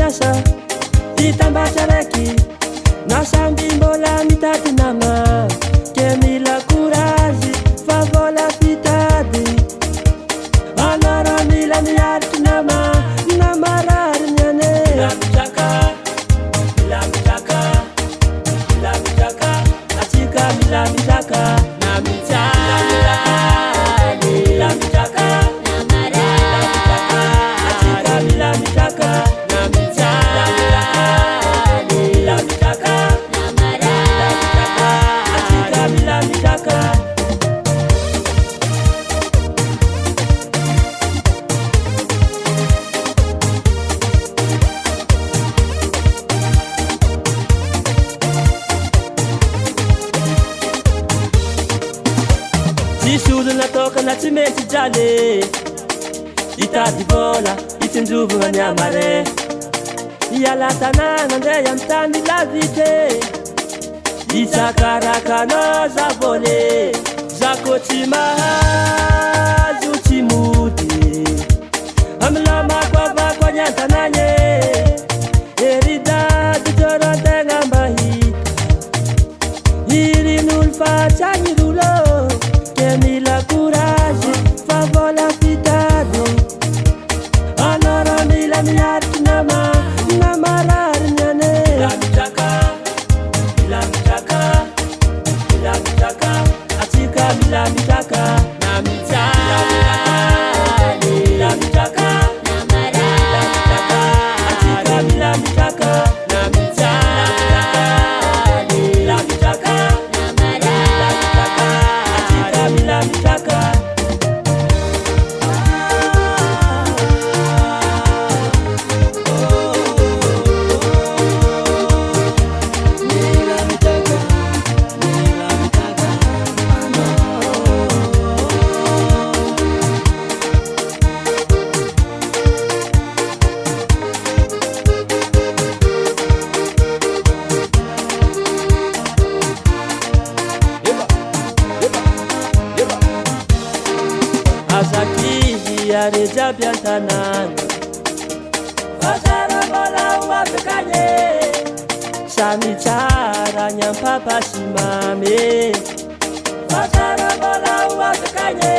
miasa hitambatsy araiky na samby mbola mitady nama ke mila courage fa vola fitady anara mila miaritry nama rariny ane mila mitraka atsika mila mitraka na mitsany mila mitraka atsika mila mitraka na mitsany mila mitraka atsika mila mitraka. Tsisy olona tokana tsy mety jaly hitady vola hitsinjovana ny amare hiala tanàna ndray amy tany lavite hitsakarakanao za voly za ko tsy mahazo tsy mody amy lamako avako any an-tanàny eridady joroantegna mba hita hirin'olo fatsagny rolo ke mila courage fa vola fitady anara mila miaritry nama rariny ane mila mitraka atsika mila mitraka na mitsany mila mitraka atsika mila mitraka na mitsany mila mitraka atsika mila mitraka. Azakihy are jiaby an-tanàna fazara vola ho afakanye samy tsara ny ampapa sy mamy fazara vola ho afakanye